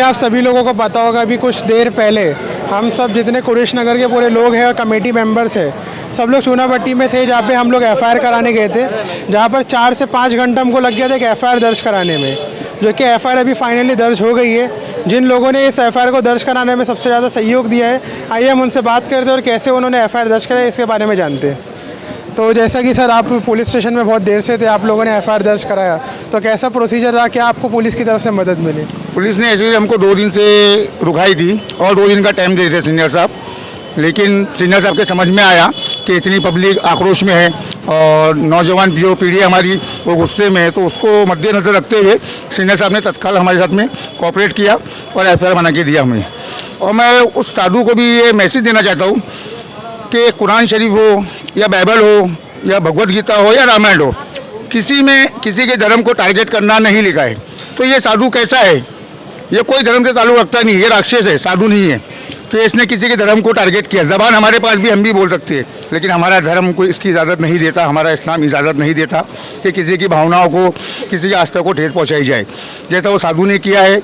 आप सभी लोगों को पता होगा, अभी कुछ देर पहले हम सब जितने कुरेश नगर के पूरे लोग हैं और कमेटी मेंबर्स हैं, सब लोग चूनाभट्टी में थे, जहाँ पे हम लोग एफआईआर कराने गए थे, जहाँ पर 4 से 5 घंटा हमको लग गया था एक एफआईआर दर्ज कराने में, जो कि एफआईआर अभी फाइनली दर्ज हो गई है। जिन लोगों ने इस एफआईआर को दर्ज कराने में सबसे ज़्यादा सहयोग दिया है, आइए हम उनसे बात करते हैं और कैसे उन्होंने एफआईआर दर्ज कराया इसके बारे में जानते हैं। तो जैसा कि सर, आप पुलिस स्टेशन में बहुत देर से थे, आप लोगों ने एफआईआर दर्ज कराया, तो कैसा प्रोसीजर रहा, क्या आपको पुलिस की तरफ से मदद मिली? पुलिस ने एक्चुअली हमको 2 दिन से रुकाई थी और 2 दिन का टाइम दे रहे थे सीनियर साहब, लेकिन सीनियर साहब के समझ में आया कि इतनी पब्लिक आक्रोश में है और नौजवान पीढ़ी हमारी वो गुस्से में है, तो उसको मद्देनजर रखते हुए सीनियर साहब ने तत्काल हमारे साथ में कोऑपरेट किया और एफआईआर बना के दिया हमें। और मैं उस साधु को भी ये मैसेज देना चाहता हूँ कि कुरान शरीफ हो या बाइबल हो या भगवत गीता हो या रामायण हो, किसी में किसी के धर्म को टारगेट करना नहीं लिखा है। तो ये साधु कैसा है, ये कोई धर्म से ताल्लुक रखता नहीं, ये राक्षस है, साधु नहीं है। तो इसने किसी के धर्म को टारगेट किया। ज़बान हमारे पास भी, हम भी बोल सकते हैं, लेकिन हमारा धर्म को इसकी इजाज़त नहीं देता, हमारा इस्लाम इजाज़त नहीं देता कि किसी की भावनाओं को, किसी की आस्था को ठेस पहुँचाई जाए। जैसा वो साधु ने किया है,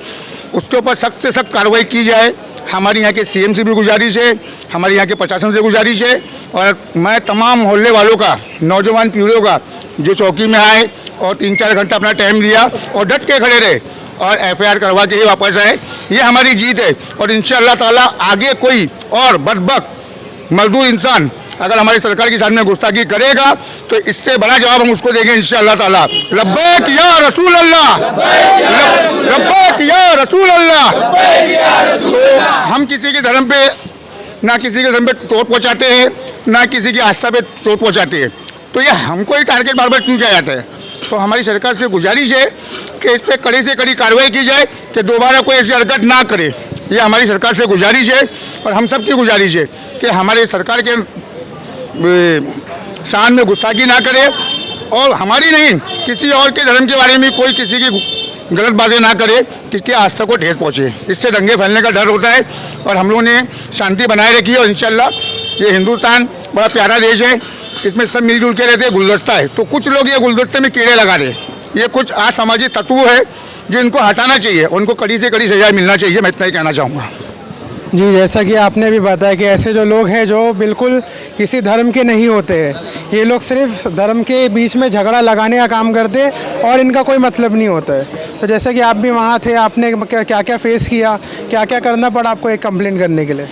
उसके ऊपर सख्त से सख्त कार्रवाई की जाए। हमारी यहाँ के सीएम से भी गुजारिश है, हमारे यहाँ के प्रशासन से गुजारिश है, और मैं तमाम मोहल्ले वालों का, नौजवान पीढ़ियों का, जो चौकी में आए और 3-4 घंटा अपना टाइम लिया और डट के खड़े रहे और एफआईआर करवा के ही वापस आए, ये हमारी जीत है। और इंशाअल्लाह ताला आगे कोई और बदबख्त मजदूर इंसान अगर हमारी सरकार के सामने गुस्ताखी करेगा तो इससे बड़ा जवाब हम उसको देंगे इंशाअल्लाह ताला। लब्बैक या रसूल अल्लाह, लब्बैक या रसूल अल्लाह। तो हम किसी के धर्म पे, ना किसी के धर्म पे चोट पहुँचाते हैं, ना किसी की आस्था पे चोट पहुँचाते हैं, तो ये हमको ही टारगेट बार बार क्यों किया जाता है? तो हमारी सरकार से गुजारिश है कि इस पर कड़ी से कड़ी कार्रवाई की जाए कि दोबारा कोई ऐसी हरकत ना करे। ये हमारी सरकार से गुजारिश है और हम सब की गुजारिश है कि हमारे सरकार के शान में गुस्ताखी ना करे और हमारी नहीं, किसी और के धर्म के बारे में कोई किसी की गलत बातें ना करे, किसकी आस्था को ठेस पहुँचे। इससे दंगे फैलने का डर होता है और हम लोगों ने शांति बनाए रखी है। और इंशाल्लाह ये हिंदुस्तान बड़ा प्यारा देश है, इसमें सब मिलजुल के रहते हैं, गुलदस्ता है। तो कुछ लोग ये गुलदस्ते में कीड़े लगा रहे, ये कुछ असामाजिक तत्व है जो इनको हटाना चाहिए, उनको कड़ी से कड़ी सजा मिलना चाहिए। मैं इतना ही कहना चाहूँगा। जी, जैसा कि आपने भी बताया कि ऐसे जो लोग हैं जो बिल्कुल किसी धर्म के नहीं होते हैं, ये लोग सिर्फ धर्म के बीच में झगड़ा लगाने का काम करते हैं और इनका कोई मतलब नहीं होता है। तो जैसे कि आप भी वहाँ थे, आपने क्या क्या फेस किया, क्या क्या करना पड़ा आपको एक कंप्लेंट करने के लिए?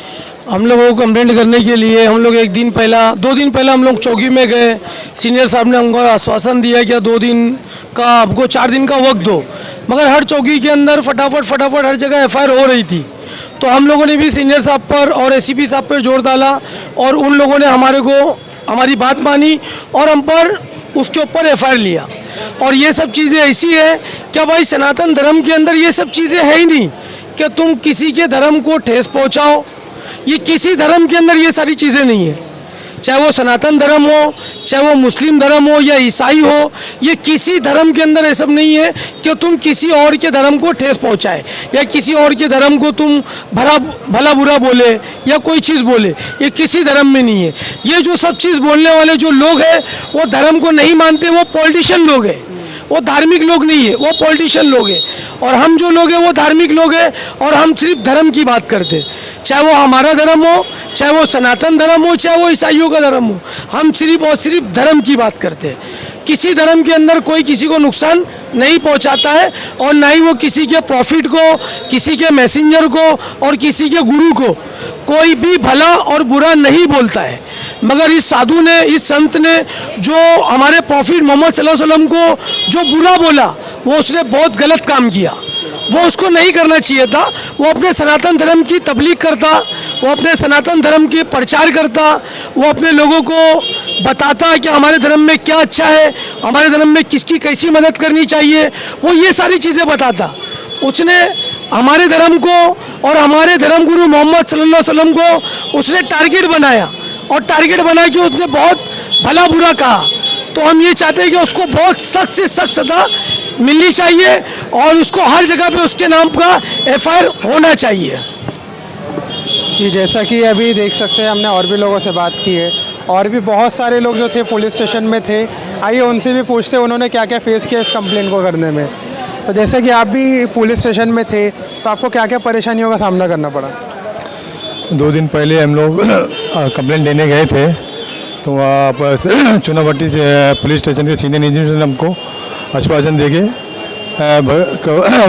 हम लोगों को कंप्लेंट करने के लिए हम लोग 2 दिन पहला हम लोग चौकी में गए। सीनियर साहब ने हमको आश्वासन दिया कि 2 दिन का, आपको 4 दिन का वक्त दो, मगर हर चौकी के अंदर फटाफट हर जगह एफआईआर हो रही थी। तो हम लोगों ने भी सीनियर साहब पर और एसीपी साहब पर जोर डाला और उन लोगों ने हमारी बात मानी और हम पर उसके ऊपर एफआईआर लिया। और ये सब चीज़ें ऐसी है क्या भाई, सनातन धर्म के अंदर ये सब चीज़ें है ही नहीं कि तुम किसी के धर्म को ठेस पहुँचाओ। ये किसी धर्म के अंदर ये सारी चीज़ें नहीं है, चाहे वो सनातन धर्म हो, चाहे वो मुस्लिम धर्म हो या ईसाई हो, ये किसी धर्म के अंदर ये सब नहीं है कि तुम किसी और के धर्म को ठेस पहुंचाए या किसी और के धर्म को तुम भला बुरा बोले या कोई चीज़ बोले, ये किसी धर्म में नहीं है। ये जो सब चीज़ बोलने वाले जो लोग हैं वो धर्म को नहीं मानते, वो पॉलिटिशियन लोग हैं, वो धार्मिक लोग नहीं है, वो पॉलिटिशियन लोग हैं। और हम जो लोग हैं वो धार्मिक लोग हैं और हम सिर्फ धर्म की बात करते हैं, चाहे वो हमारा धर्म हो, चाहे वो सनातन धर्म हो, चाहे वो ईसाइयों का धर्म हो, हम सिर्फ और सिर्फ धर्म की बात करते हैं। किसी धर्म के अंदर कोई किसी को नुकसान नहीं पहुंचाता है और ना ही वो किसी के प्रॉफिट को, किसी के मैसेंजर को और किसी के गुरु को कोई भी भला और बुरा नहीं बोलता है। मगर इस साधु ने, इस संत ने जो हमारे प्रॉफिट मोहम्मद सल्लल्लाहु अलैहि वसल्लम को जो बुरा बोला, वो उसने बहुत गलत काम किया, वो उसको नहीं करना चाहिए था। वो अपने सनातन धर्म की तबलीग करता, वो अपने सनातन धर्म के प्रचार करता, वो अपने लोगों को बताता कि हमारे धर्म में क्या अच्छा है, हमारे धर्म में किसकी कैसी मदद करनी चाहिए, वो ये सारी चीज़ें बताता। उसने हमारे धर्म को और हमारे धर्म गुरु मोहम्मद सल्लल्लाहु अलैहि वसल्लम को उसने टारगेट बनाया और टारगेट बना के उसने बहुत भला बुरा कहा। तो हम ये चाहते हैं कि उसको बहुत सख्त से सख्त सजा मिलनी चाहिए और उसको हर जगह पे उसके नाम का एफआईआर होना चाहिए। कि जैसा कि अभी देख सकते हैं, हमने और भी लोगों से बात की है और भी बहुत सारे लोग जो थे पुलिस स्टेशन में थे, आइए उनसे भी पूछते हैं उन्होंने क्या क्या फेस किया इस कंप्लेंट को करने में। तो जैसे कि आप भी पुलिस स्टेशन में थे, तो आपको क्या क्या परेशानियों का सामना करना पड़ा? 2 दिन पहले हम लोग कंप्लेंट देने गए थे, तो वहाँ पर चुनाभट्टी से पुलिस स्टेशन के सीनियर इंजीनियर ने हमको आश्वासन देके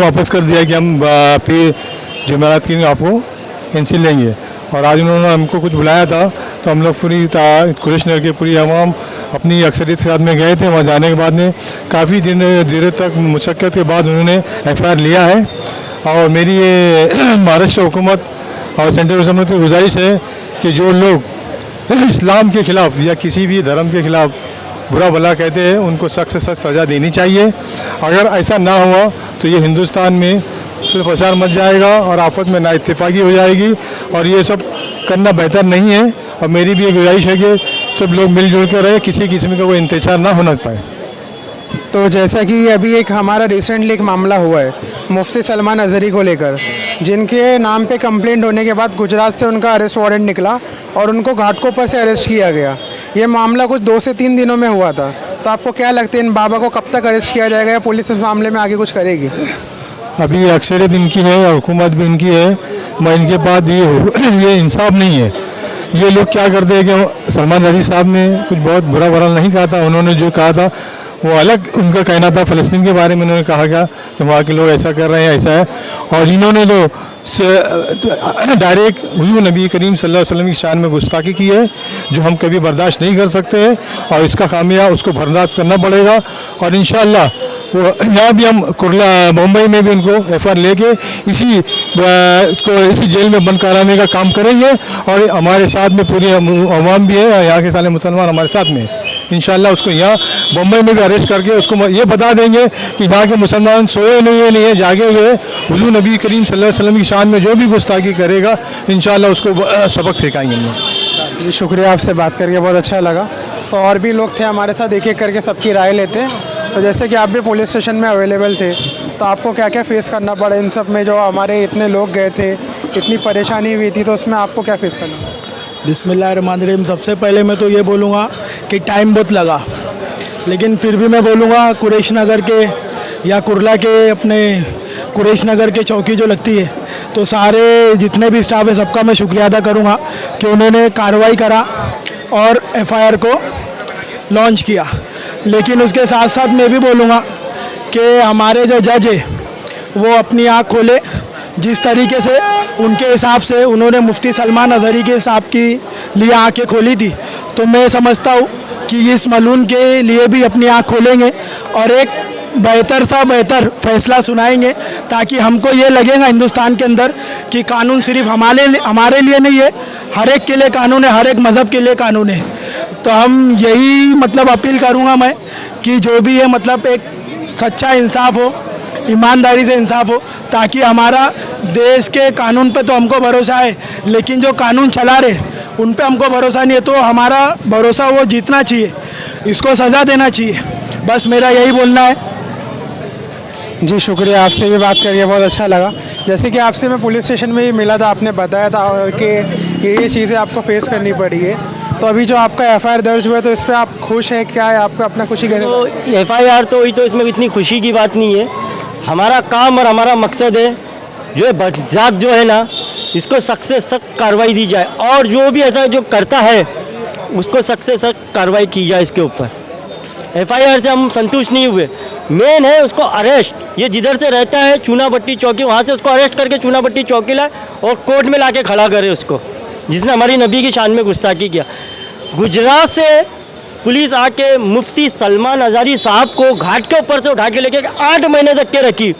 वापस कर दिया कि हम फिर जुमेरात की आपको एनसी लेंगे। और आज उन्होंने हमको कुछ बुलाया था, तो हम लोग पूरी कुरेश नगर के पूरी आवाम अपनी अक्सरियत के साथ में गए थे। वहाँ जाने के बाद में काफ़ी देर तक मुशक्क़त के बाद उन्होंने FIR लिया है। और मेरी ये महाराष्ट्र हुकूमत और सेंट्रल गवर्नमेंट से गुजारिश है कि जो लोग इस्लाम के ख़िलाफ़ या किसी भी धर्म के ख़िलाफ़ बुरा भला कहते हैं, उनको सख्त से सख्त सज़ा देनी चाहिए। अगर ऐसा ना हुआ तो ये हिंदुस्तान में फिर फसाद मच जाएगा और आफत में नाइत्तेफाकी हो जाएगी, और ये सब करना बेहतर नहीं है। और मेरी भी ये गुजारिश है कि सब लोग मिलजुल कर रहे, किसी किस्म का कोई इंतजार ना होना पाए। तो जैसा कि अभी एक हमारा रिसेंटली एक मामला हुआ है मुफ्ती सलमान अज़हरी को लेकर, जिनके नाम पे कंप्लेंट होने के बाद गुजरात से उनका अरेस्ट वारंट निकला और उनको घाटकोपर से अरेस्ट किया गया। ये मामला कुछ 2 से 3 दिनों में हुआ था। तो आपको क्या लगता है इन बाबा को कब तक अरेस्ट किया जाएगा या पुलिस इस मामले में आगे कुछ करेगी? अभी अक्सरियत इनकी है और हुकूमत भी इनकी है, मैं इनके बाद ये इंसाफ नहीं है। ये लोग क्या करते हैं कि सलमान अज़हरी साहब ने कुछ बहुत बुरा भला नहीं कहा था, उन्होंने जो कहा था वो अलग उनका कहना था। फ़लस्तीन के बारे में उन्होंने कहा क्या कि वहाँ के लोग ऐसा कर रहे हैं, ऐसा है। और इन्होंने तो डायरेक्ट हुजूर नबी करीम सल्लल्लाहु अलैहि वसल्लम की शान में गुस्ताखी की है, जो हम कभी बर्दाश्त नहीं कर सकते हैं, और इसका खामिया उसको बर्दाश्त करना पड़ेगा। और इंशाअल्लाह वो यहाँ भी हम कुर्ला मुंबई में भी उनको FIR लेके इसी जेल में बंद कराने का काम करेंगे। और हमारे साथ में पूरी अवाम भी है, यहाँ के सारे मुसलमान हमारे साथ में, इंशाअल्लाह उसको यहाँ मुंबई में भी अरेस्ट करके उसको ये बता देंगे कि यहाँ के मुसलमान सोए नहीं है, जागे हुए। हुजूर नबी करीम सल्लल्लाहु अलैहि वसल्लम की शान में जो भी गुस्ताखी करेगा, इंशाअल्लाह उसको सबक सिखाएंगे हम लोग। जी शुक्रिया, आपसे बात करके बहुत अच्छा लगा। तो और भी लोग थे हमारे साथ, एक एक करके सबकी राय लेते हैं। तो जैसे कि आप भी पुलिस स्टेशन में अवेलेबल थे, तो आपको क्या क्या फेस करना पड़ा इन सब में? जो हमारे इतने लोग गए थे, इतनी परेशानी हुई थी, तो उसमें आपको क्या फेस करना पड़ा? बिस्मिल्लाहिर्रहमानिर्रहीम। सबसे पहले मैं तो ये बोलूँगा कि टाइम बहुत लगा, लेकिन फिर भी मैं बोलूँगा कुरेश नगर के या कुर्ला के अपने कुरेश नगर के चौकी जो लगती है, तो सारे जितने भी स्टाफ है सबका मैं शुक्रिया अदा करूँगा कि उन्होंने कार्रवाई करा और FIR को लॉन्च किया। लेकिन उसके साथ साथ मैं भी बोलूँगा कि हमारे जो जज है वो अपनी आँख खोले। जिस तरीके से उनके हिसाब से उन्होंने मुफ्ती सलमान अज़हरी के हिसाब की लिए आँखें खोली थी, तो मैं समझता हूँ कि इस मलून के लिए भी अपनी आँख खोलेंगे और एक बेहतर फैसला सुनाएंगे, ताकि हमको ये लगेगा हिंदुस्तान के अंदर कि कानून सिर्फ हमारे लिए नहीं है, हर एक के लिए कानून है, हर एक मज़हब के लिए कानून है। तो हम यही मतलब अपील करूँगा मैं कि जो भी है मतलब एक सच्चा इंसाफ हो, ईमानदारी से इंसाफ हो, ताकि हमारा देश के कानून पे तो हमको भरोसा है, लेकिन जो कानून चला रहे उन पे हमको भरोसा नहीं है। तो हमारा भरोसा वो जीतना चाहिए, इसको सज़ा देना चाहिए। बस मेरा यही बोलना है। जी शुक्रिया, आपसे भी बात करके बहुत अच्छा लगा। जैसे कि आपसे मैं पुलिस स्टेशन में ही मिला था, आपने बताया था कि ये चीज़ें आपको फेस करनी पड़ी है। तो अभी जो आपका FIR दर्ज हुआ है, तो इस पर आप खुश हैं? क्या है आपका अपना खुशी कैसे? तो FIR तो हुई, तो इसमें इतनी खुशी की बात नहीं है। हमारा काम और हमारा मकसद है जो जात जो है ना, इसको सख्त से सख्त कार्रवाई दी जाए, और जो भी ऐसा जो करता है उसको सख्त से सख्त कार्रवाई की जाए। इसके ऊपर FIR से हम संतुष्ट नहीं हुए, मेन है उसको अरेस्ट। ये जिधर से रहता है चूनाभट्टी चौकी, वहाँ से उसको अरेस्ट करके चूनाभट्टी चौकी लाए और कोर्ट में लाके खड़ा करे उसको, जिसने हमारी नबी की शान में गुस्ताखी किया। गुजरात से पुलिस आके मुफ्ती सलमान अज़हरी साहब को घाट के ऊपर से उठा के लेके 8 महीने तक के रखी।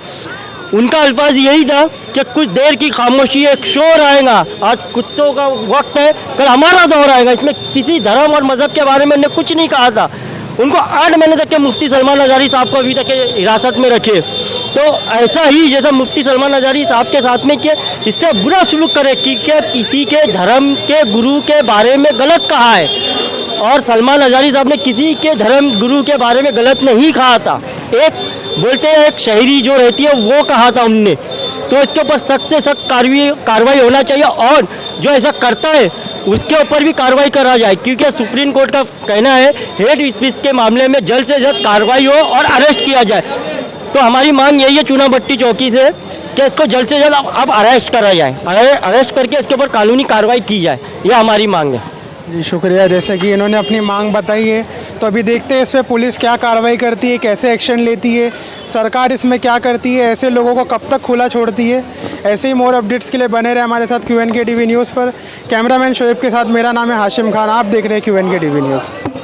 उनका अल्फाज यही था कि कुछ देर की खामोशी, एक शोर आएगा, आज कुत्तों का वक्त है, कल हमारा दौर आएगा। इसमें किसी धर्म और मज़हब के बारे में उन्होंने कुछ नहीं कहा था। उनको 8 महीने तक के मुफ्ती सलमान अज़हरी साहब को अभी तक हिरासत में रखे। तो ऐसा ही जैसा मुफ्ती सलमान अज़हरी साहब के साथ में किया, इससे बुरा सलूक करे कि किसी के धर्म के गुरु के बारे में गलत कहा है, और सलमान अज़हरी साहब ने किसी के धर्म गुरु के बारे में गलत नहीं कहा था। एक बोलते हैं एक शहरी जो रहती है वो कहा था उनने। तो इसके ऊपर सख्त से सख्त कार्रवाई होना चाहिए, और जो ऐसा करता है उसके ऊपर भी कार्रवाई करा जाए, क्योंकि सुप्रीम कोर्ट का कहना है हेट स्पीच के मामले में जल्द से जल्द कार्रवाई हो और अरेस्ट किया जाए। तो हमारी मांग यही है चूनाभट्टी चौकी से कि इसको जल्द से जल्द अब अरेस्ट करा जाए, अरेस्ट करके इसके ऊपर कानूनी कार्रवाई की जाए, यह हमारी मांग है। जी शुक्रिया। जैसे कि इन्होंने अपनी मांग बताई है, तो अभी देखते हैं इस पर पुलिस क्या कार्रवाई करती है, कैसे एक्शन लेती है, सरकार इसमें क्या करती है, ऐसे लोगों को कब तक खुला छोड़ती है। ऐसे ही मोर अपडेट्स के लिए बने रहे हमारे साथ QNK TV न्यूज़ पर। कैमरामैन शोएब के साथ मेरा नाम है हाशिम खान, आप देख रहे हैं QNK TV न्यूज़।